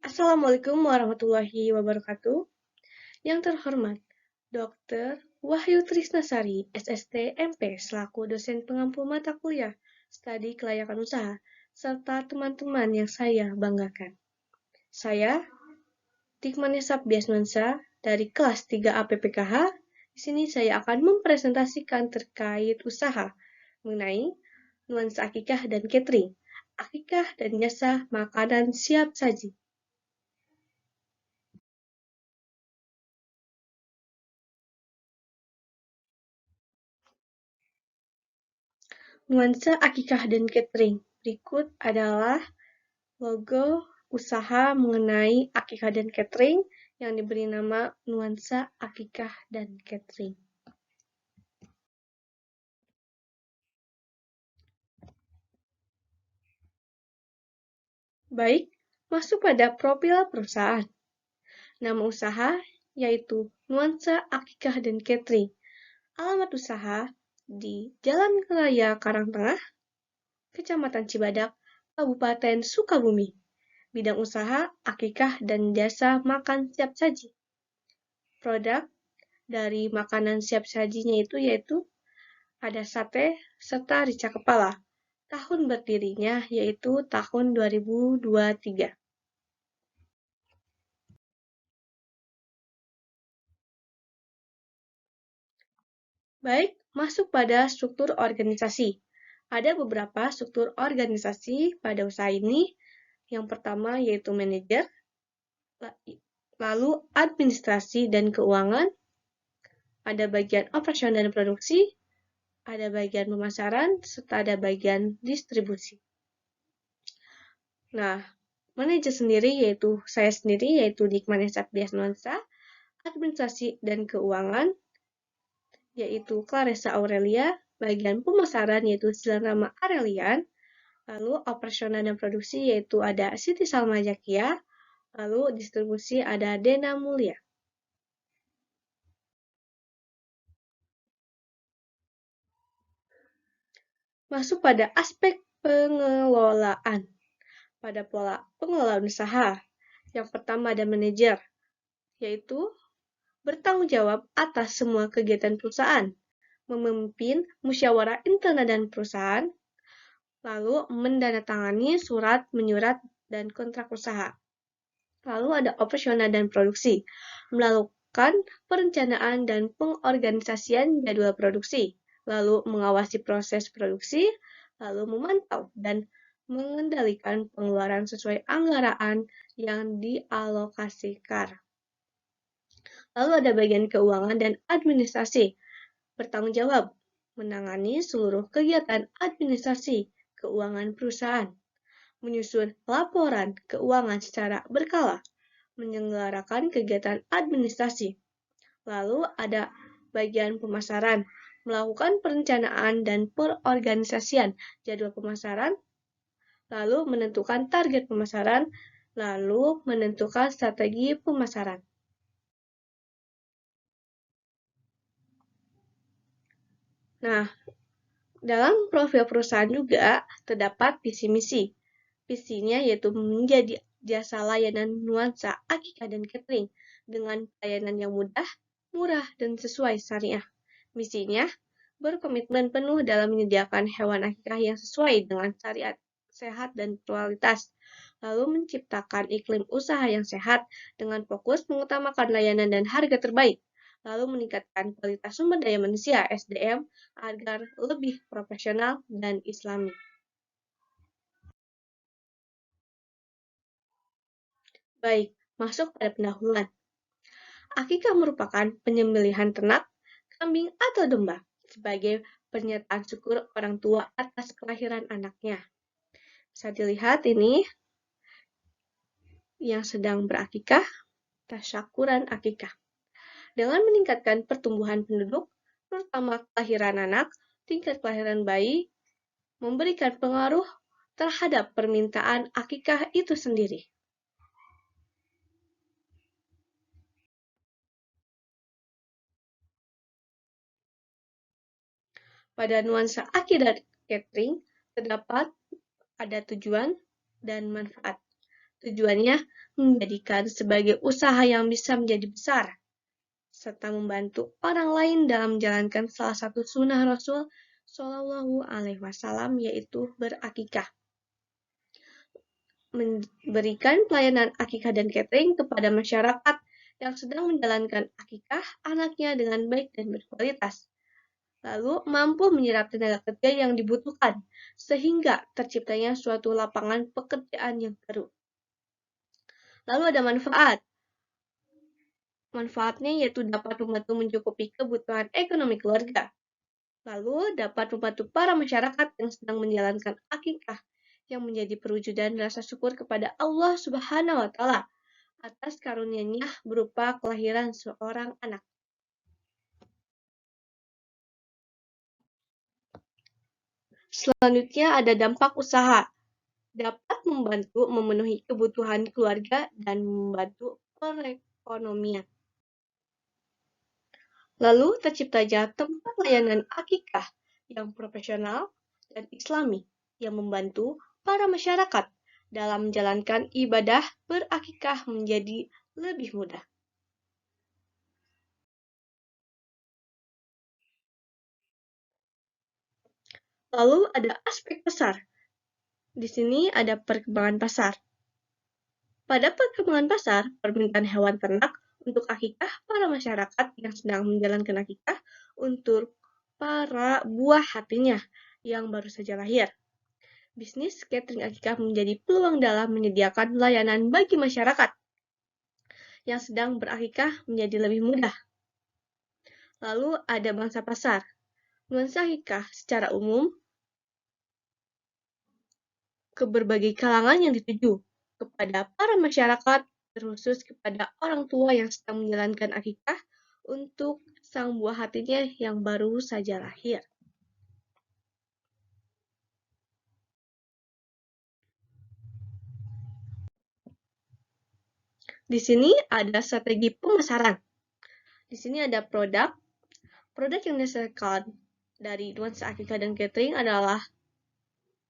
Assalamualaikum warahmatullahi wabarakatuh. Yang terhormat, Dr. Wahyu Trisnasari, SST MP, selaku dosen pengampu mata kuliah Studi Kelayakan Usaha, serta teman-teman yang saya banggakan. Saya, Tikmanes Sabdiasmansa, dari kelas 3A PPKH. Di sini saya akan mempresentasikan terkait usaha mengenai nuansa akikah dan catering, akikah dan jasa makanan siap saji. Nuansa akikah dan catering. Berikut adalah logo usaha mengenai akikah dan catering yang diberi nama Nuansa Akikah dan Catering. Baik, masuk pada profil perusahaan. Nama usaha yaitu Nuansa Akikah dan Catering. Alamat usaha di Jalan Raya Karangtengah, Kecamatan Cibadak, Kabupaten Sukabumi. Bidang usaha akikah dan jasa makan siap saji. Produk dari makanan siap sajinya yaitu ada sate serta rica kepala. Tahun berdirinya yaitu tahun 2023. Baik, masuk pada struktur organisasi. Ada beberapa struktur organisasi pada usaha ini. Yang pertama yaitu manajer, lalu administrasi dan keuangan, ada bagian operasional dan produksi, ada bagian pemasaran, serta ada bagian distribusi. Nah, manajer sendiri yaitu saya sendiri yaitu Dikmanes Sabdiasmansa, administrasi dan keuangan yaitu Clarissa Aurelia, bagian pemasaran yaitu Silanama Arelian, lalu operasional dan produksi yaitu ada Siti Salma Jakia, lalu distribusi ada Dena Mulia. Masuk pada aspek pengelolaan. Pada pola pengelolaan usaha, yang pertama ada manajer, yaitu bertanggung jawab atas semua kegiatan perusahaan, memimpin musyawarah internal dan perusahaan, lalu mendandatangani surat menyurat dan kontrak usaha. Lalu ada operasional dan produksi, melakukan perencanaan dan pengorganisasian jadwal produksi, lalu mengawasi proses produksi, lalu memantau dan mengendalikan pengeluaran sesuai anggaran yang dialokasikan. Lalu ada bagian keuangan dan administrasi, bertanggung jawab menangani seluruh kegiatan administrasi keuangan perusahaan, menyusun laporan keuangan secara berkala, menyelenggarakan kegiatan administrasi. Lalu ada bagian pemasaran, melakukan perencanaan dan perorganisasian jadwal pemasaran, lalu menentukan target pemasaran, lalu menentukan strategi pemasaran. Nah, dalam profil perusahaan juga terdapat visi misi. Visinya yaitu menjadi jasa layanan nuansa akikah dan catering dengan pelayanan yang mudah, murah, dan sesuai syariah. Misinya berkomitmen penuh dalam menyediakan hewan akikah yang sesuai dengan syariat, sehat, dan kualitas, lalu menciptakan iklim usaha yang sehat dengan fokus mengutamakan layanan dan harga terbaik, lalu meningkatkan kualitas sumber daya manusia (SDM) agar lebih profesional dan islami. Baik, masuk pada pendahuluan. Akikah merupakan penyembelihan ternak, kambing atau domba sebagai pernyataan syukur orang tua atas kelahiran anaknya. Bisa dilihat ini yang sedang berakikah, tasyakuran akikah. Dengan meningkatkan pertumbuhan penduduk, terutama kelahiran anak, tingkat kelahiran bayi, memberikan pengaruh terhadap permintaan akikah itu sendiri. Pada nuansa akikah catering, terdapat ada tujuan dan manfaat. Tujuannya menjadikan sebagai usaha yang bisa menjadi besar, serta membantu orang lain dalam menjalankan salah satu sunnah Rasul Shallallahu Alaihi Wasallam, yaitu berakikah. Memberikan pelayanan akikah dan catering kepada masyarakat yang sedang menjalankan akikah anaknya dengan baik dan berkualitas. Lalu mampu menyerap tenaga kerja yang dibutuhkan, sehingga terciptanya suatu lapangan pekerjaan yang baru. Lalu ada manfaat. Manfaatnya yaitu dapat membantu mencukupi kebutuhan ekonomi keluarga. Lalu dapat membantu para masyarakat yang sedang menjalankan akikah yang menjadi perwujudan rasa syukur kepada Allah Subhanahu wa taala atas karunia-Nya berupa kelahiran seorang anak. Selanjutnya ada dampak usaha. Dapat membantu memenuhi kebutuhan keluarga dan membantu perekonomian. Lalu terciptanya tempat layanan akikah yang profesional dan islami yang membantu para masyarakat dalam menjalankan ibadah berakikah menjadi lebih mudah. Lalu ada aspek pasar. Di sini ada perkembangan pasar. Pada perkembangan pasar, permintaan hewan ternak untuk akikah para masyarakat yang sedang menjalankan akikah untuk para buah hatinya yang baru saja lahir. Bisnis catering akikah menjadi peluang dalam menyediakan layanan bagi masyarakat yang sedang berakikah menjadi lebih mudah. Lalu ada bangsa pasar. Nuansa akikah secara umum ke berbagai kalangan yang dituju, kepada para masyarakat, terkhusus kepada orang tua yang sedang menjalankan akikah untuk sang buah hatinya yang baru saja lahir. Di sini ada strategi pemasaran. Di sini ada produk. Produk yang dihasilkan dari nuansa akikah dan catering adalah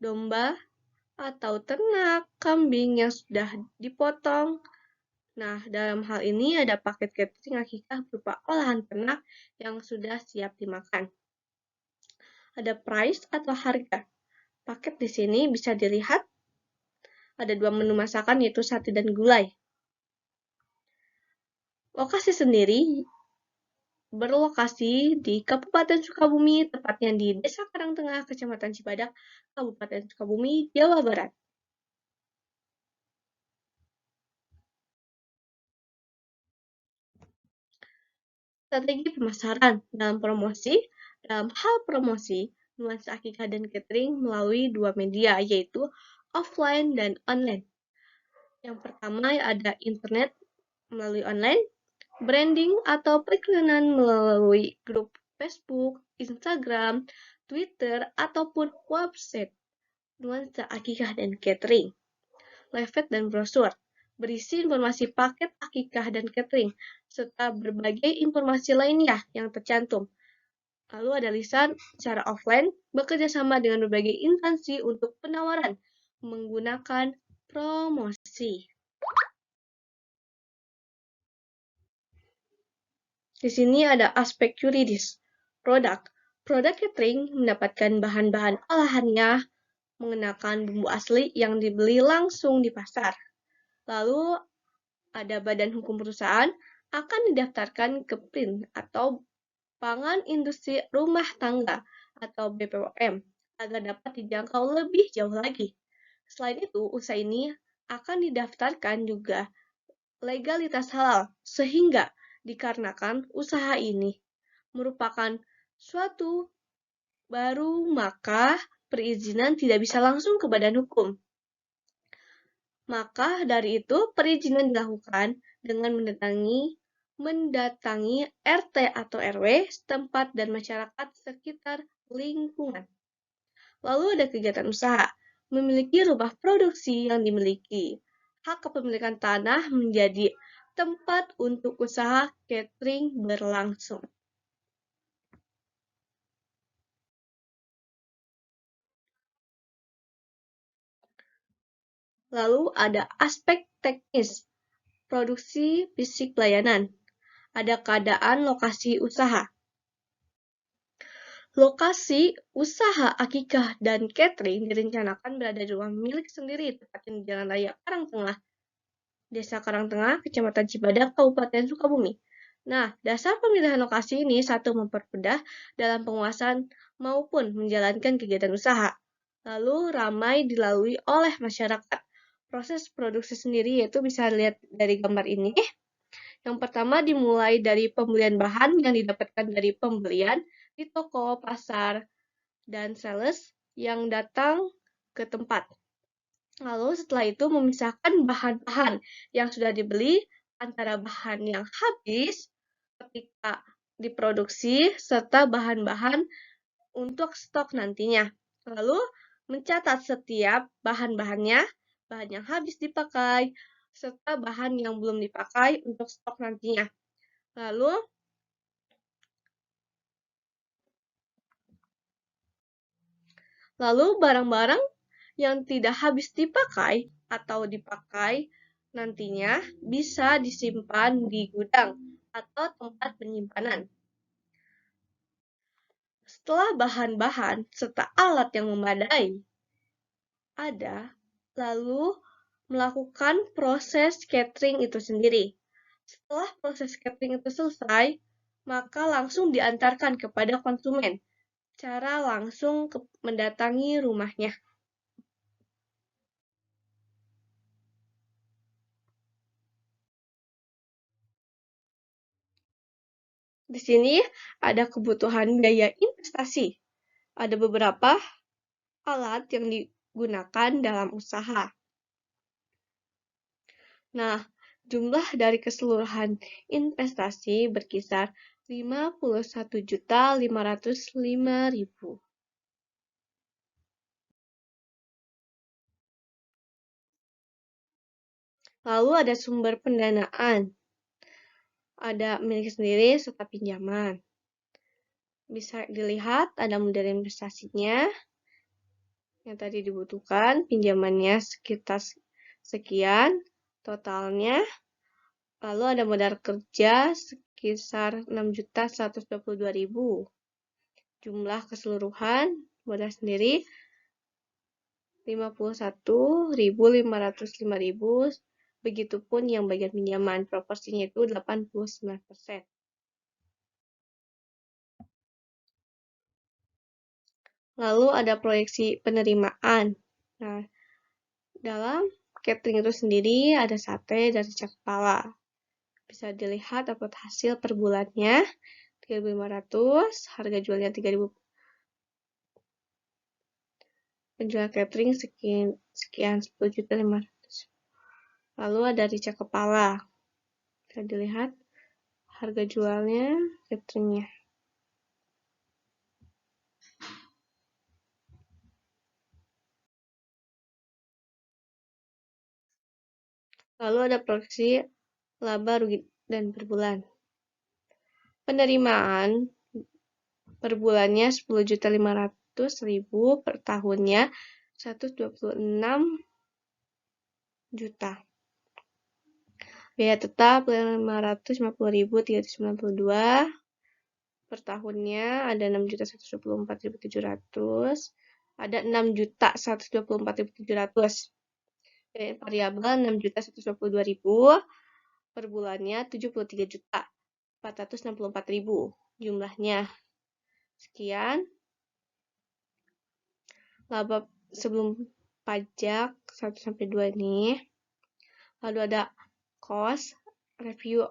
domba atau ternak kambing yang sudah dipotong. Nah, dalam hal ini ada paket catering akikah berupa olahan ternak yang sudah siap dimakan. Ada price atau harga. Paket di sini bisa dilihat ada 2 menu masakan yaitu sate dan gulai. Lokasi sendiri berlokasi di Kabupaten Sukabumi, tepatnya di Desa Karangtengah, Kecamatan Cibadak, Kabupaten Sukabumi, Jawa Barat. Strategi pemasaran dalam hal promosi, nuansa akikah dan catering melalui 2 media, yaitu offline dan online. Yang pertama ada internet melalui online, branding atau periklanan melalui grup Facebook, Instagram, Twitter, ataupun website. Nuansa akikah dan catering. Leaflet dan brosur berisi informasi paket akikah dan catering, serta berbagai informasi lainnya yang tercantum. Lalu ada lisan secara offline, bekerja sama dengan berbagai instansi untuk penawaran menggunakan promosi. Di sini ada aspek yuridis. Produk. Produk catering mendapatkan bahan-bahan olahannya mengenakan bumbu asli yang dibeli langsung di pasar. Lalu ada badan hukum perusahaan akan didaftarkan ke PRIN atau Pangan Industri Rumah Tangga atau BPOM agar dapat dijangkau lebih jauh lagi. Selain itu, usaha ini akan didaftarkan juga legalitas halal, sehingga dikarenakan usaha ini merupakan suatu baru, maka perizinan tidak bisa langsung ke badan hukum. Maka dari itu perizinan dilakukan dengan mendatangi RT atau RW setempat dan masyarakat sekitar lingkungan. Lalu ada kegiatan usaha, memiliki rumah produksi yang dimiliki. Hak kepemilikan tanah menjadi tempat untuk usaha catering berlangsung. Lalu ada aspek teknis, produksi fisik pelayanan. Ada keadaan lokasi usaha. Lokasi usaha akikah dan catering direncanakan berada di ruang milik sendiri, tepatnya di Jalan Raya Karangtengah, Desa Karangtengah, Kecamatan Cibadak, Kabupaten Sukabumi. Nah, dasar pemilihan lokasi ini satu mempermudah dalam penguasaan maupun menjalankan kegiatan usaha. Lalu ramai dilalui oleh masyarakat. Proses produksi sendiri yaitu bisa dilihat dari gambar ini. Yang pertama dimulai dari pembelian bahan yang didapatkan dari pembelian di toko, pasar, dan sales yang datang ke tempat. Lalu setelah itu memisahkan bahan-bahan yang sudah dibeli antara bahan yang habis ketika diproduksi serta bahan-bahan untuk stok nantinya. Lalu mencatat setiap bahan-bahannya, bahan yang habis dipakai, serta bahan yang belum dipakai untuk stok nantinya. Lalu barang-barang yang tidak habis dipakai atau dipakai nantinya bisa disimpan di gudang atau tempat penyimpanan. Setelah bahan-bahan serta alat yang memadai ada, lalu melakukan proses catering itu sendiri. Setelah proses catering itu selesai, maka langsung diantarkan kepada konsumen. Cara langsung mendatangi rumahnya. Di sini ada kebutuhan biaya investasi. Ada beberapa alat yang digunakan dalam usaha. Nah, jumlah dari keseluruhan investasi berkisar 51.505.000. Lalu ada sumber pendanaan. Ada milik sendiri serta pinjaman. Bisa dilihat ada model investasinya yang tadi dibutuhkan, pinjamannya sekitar sekian, totalnya. Lalu ada modal kerja sekitar 6.122.000. Jumlah keseluruhan modal sendiri 51.505.000. Begitupun yang bagian pinjaman, proporsinya itu 89%. Lalu ada proyeksi penerimaan. Nah, dalam catering itu sendiri ada sate dan cak kepala. Bisa dilihat dapat hasil per bulannya 3.500, harga jualnya 3.000. Penjual catering sekian 10.500. Lalu ada rica kepala. Bisa dilihat harga jualnya cateringnya. Lalu ada proyeksi laba rugi dan per bulan. Penerimaan per bulannya 10.500.000, per tahunnya 126 juta. Biaya tetap 550.392, per tahunnya ada 6.124.700, ada 6.124.700. Variabel 6.122.000, per bulannya 73.464.000 jumlahnya. Sekian. Laba sebelum pajak 1-2 ini. Lalu ada cost, review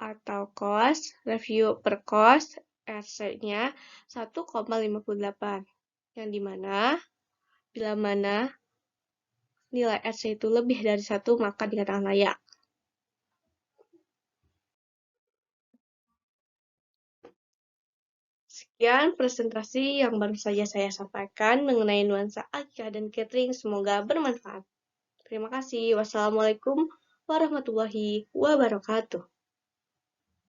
atau cost, review per cost, RC-nya 1,58. Yang dimana, bila mana nilai RC itu lebih dari 1, maka dikatakan layak. Sekian presentasi yang baru saja saya sampaikan mengenai nuansa akikah dan catering. Semoga bermanfaat. Terima kasih. Wassalamualaikum warahmatullahi wabarakatuh.